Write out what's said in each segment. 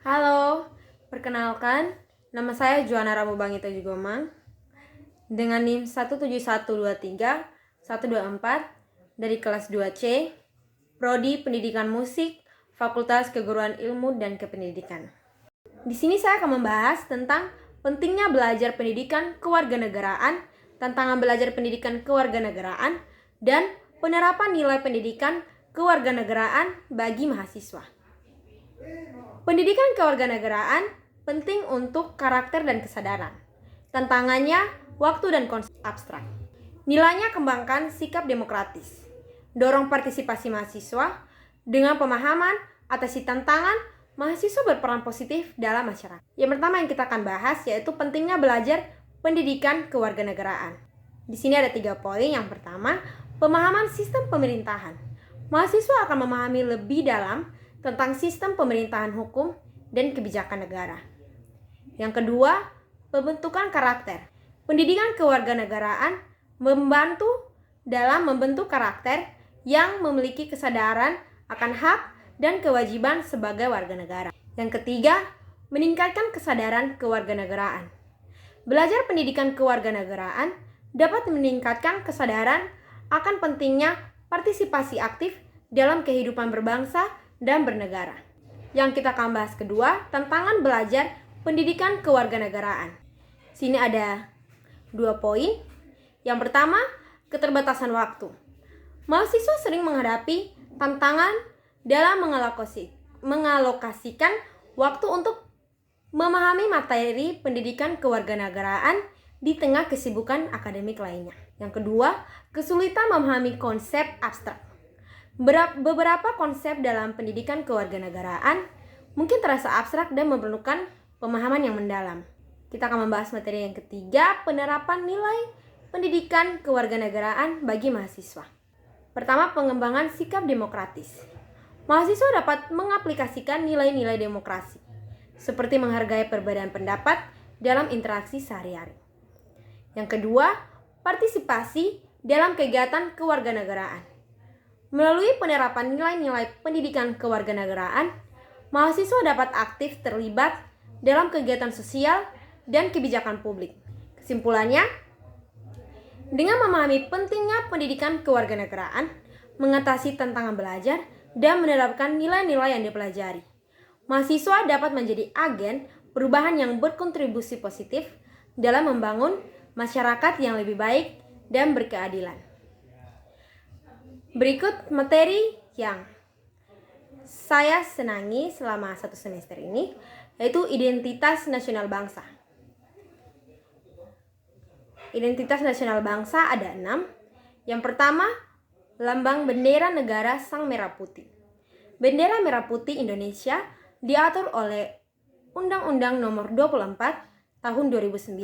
Halo, perkenalkan, nama saya Juana Ramubangita Jugomang dengan NIM 17123-124 dari kelas 2C, Prodi Pendidikan Musik, Fakultas Keguruan Ilmu dan Kependidikan. Di sini saya akan membahas tentang pentingnya belajar pendidikan kewarganegaraan, tantangan belajar pendidikan kewarganegaraan, dan penerapan nilai pendidikan kewarganegaraan bagi mahasiswa. Pendidikan kewarganegaraan penting untuk karakter dan kesadaran. Tantangannya, waktu dan konsep abstrak. Nilainya kembangkan sikap demokratis. Dorong partisipasi mahasiswa dengan pemahaman atasi tantangan, mahasiswa berperan positif dalam masyarakat. Yang pertama yang kita akan bahas yaitu pentingnya belajar pendidikan kewarganegaraan. Di sini ada 3 poin. Yang pertama, pemahaman sistem pemerintahan. Mahasiswa akan memahami lebih dalam tentang sistem pemerintahan hukum dan kebijakan negara. Yang kedua, pembentukan karakter. Pendidikan kewarganegaraan membantu dalam membentuk karakter yang memiliki kesadaran akan hak dan kewajiban sebagai warga negara. Yang ketiga, meningkatkan kesadaran kewarganegaraan. Belajar pendidikan kewarganegaraan dapat meningkatkan kesadaran akan pentingnya partisipasi aktif dalam kehidupan berbangsa dan bernegara. Yang kita akan bahas kedua, tantangan belajar pendidikan kewarganegaraan. Sini ada 2 poin. Yang pertama, keterbatasan waktu. Mahasiswa sering menghadapi tantangan dalam mengalokasikan waktu untuk memahami materi pendidikan kewarganegaraan di tengah kesibukan akademik lainnya. Yang kedua, kesulitan memahami konsep abstrak. Beberapa konsep dalam pendidikan kewarganegaraan mungkin terasa abstrak dan memerlukan pemahaman yang mendalam. Kita akan membahas materi yang ketiga, penerapan nilai pendidikan kewarganegaraan bagi mahasiswa. Pertama, pengembangan sikap demokratis. Mahasiswa dapat mengaplikasikan nilai-nilai demokrasi, seperti menghargai perbedaan pendapat dalam interaksi sehari-hari. Yang kedua, partisipasi dalam kegiatan kewarganegaraan. Melalui penerapan nilai-nilai pendidikan kewarganegaraan, mahasiswa dapat aktif terlibat dalam kegiatan sosial dan kebijakan publik. Kesimpulannya, dengan memahami pentingnya pendidikan kewarganegaraan, mengatasi tantangan belajar, dan menerapkan nilai-nilai yang dipelajari, mahasiswa dapat menjadi agen perubahan yang berkontribusi positif dalam membangun masyarakat yang lebih baik dan berkeadilan. Berikut materi yang saya senangi selama 1 semester ini, yaitu identitas nasional bangsa. Identitas nasional bangsa ada 6. Yang pertama, lambang bendera negara Sang Merah Putih. Bendera Merah Putih Indonesia diatur oleh Undang-Undang Nomor 24 Tahun 2009.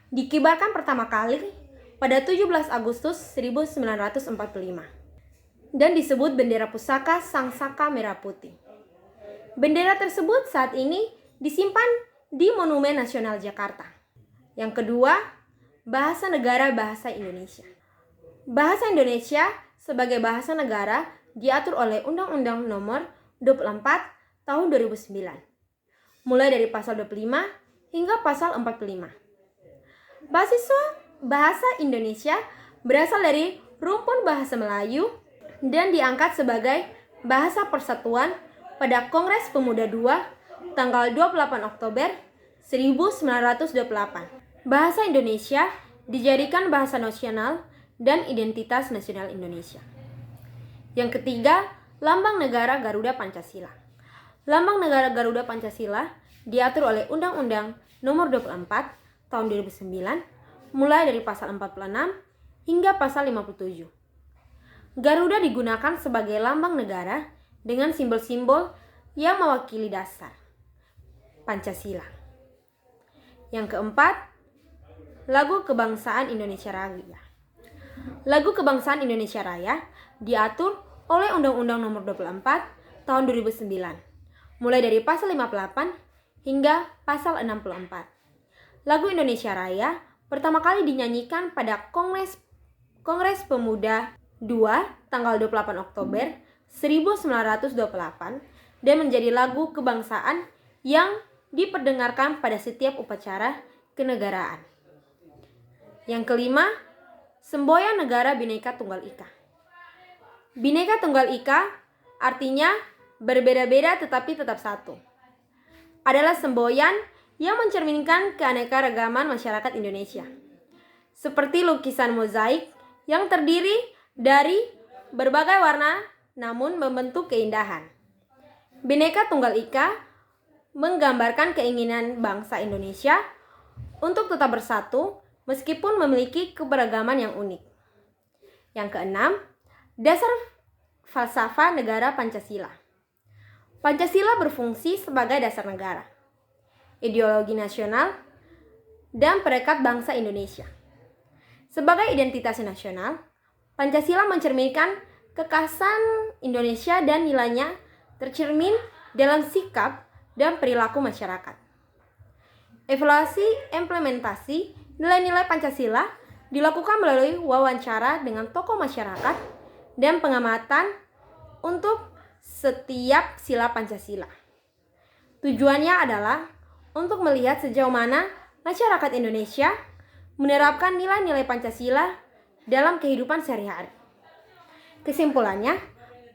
Dikibarkan pertama kali pada 17 Agustus 1945 dan disebut bendera pusaka Sang Saka Merah Putih. Bendera tersebut saat ini disimpan di Monumen Nasional Jakarta. Yang kedua, bahasa negara bahasa Indonesia. Bahasa Indonesia sebagai bahasa negara diatur oleh Undang-Undang Nomor 24 Tahun 2009, mulai dari pasal 25 hingga pasal 45. Bahasa Indonesia berasal dari rumpun bahasa Melayu dan diangkat sebagai bahasa persatuan pada Kongres Pemuda II tanggal 28 Oktober 1928. Bahasa Indonesia dijadikan bahasa nasional dan identitas nasional Indonesia. Yang ketiga, lambang negara Garuda Pancasila. Lambang negara Garuda Pancasila diatur oleh Undang-Undang Nomor 24 Tahun 2009 mulai dari pasal 46 hingga pasal 57. Garuda digunakan sebagai lambang negara dengan simbol-simbol yang mewakili dasar Pancasila. Yang keempat, lagu kebangsaan Indonesia Raya. Lagu kebangsaan Indonesia Raya diatur oleh Undang-Undang Nomor 24 Tahun 2009, mulai dari pasal 58 hingga pasal 64. Lagu Indonesia Raya pertama kali dinyanyikan pada Kongres Pemuda II tanggal 28 Oktober 1928 dan menjadi lagu kebangsaan yang diperdengarkan pada setiap upacara kenegaraan. Yang kelima, semboyan negara Bhinneka Tunggal Ika. Bhinneka Tunggal Ika artinya berbeda-beda tetapi tetap satu. Adalah semboyan yang mencerminkan keanekaragaman masyarakat Indonesia. Seperti lukisan mozaik yang terdiri dari berbagai warna namun membentuk keindahan. Bhinneka Tunggal Ika menggambarkan keinginan bangsa Indonesia untuk tetap bersatu meskipun memiliki keberagaman yang unik. Yang keenam, dasar falsafah negara Pancasila. Pancasila berfungsi sebagai dasar negara, ideologi nasional, dan perekat bangsa Indonesia. Sebagai identitas nasional, Pancasila mencerminkan kekhasan Indonesia dan nilainya tercermin dalam sikap dan perilaku masyarakat. Evaluasi implementasi nilai-nilai Pancasila dilakukan melalui wawancara dengan tokoh masyarakat dan pengamatan untuk setiap sila Pancasila. Tujuannya adalah untuk melihat sejauh mana masyarakat Indonesia menerapkan nilai-nilai Pancasila dalam kehidupan sehari-hari. Kesimpulannya,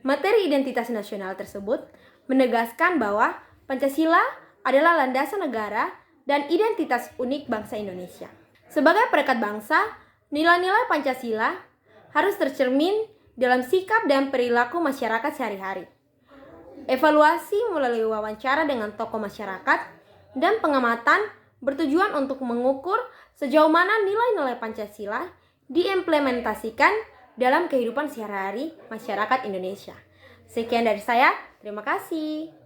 materi identitas nasional tersebut menegaskan bahwa Pancasila adalah landasan negara dan identitas unik bangsa Indonesia. Sebagai perekat bangsa, nilai-nilai Pancasila harus tercermin dalam sikap dan perilaku masyarakat sehari-hari. Evaluasi melalui wawancara dengan tokoh masyarakat dan pengamatan bertujuan untuk mengukur sejauh mana nilai-nilai Pancasila diimplementasikan dalam kehidupan sehari-hari masyarakat Indonesia. Sekian dari saya, terima kasih.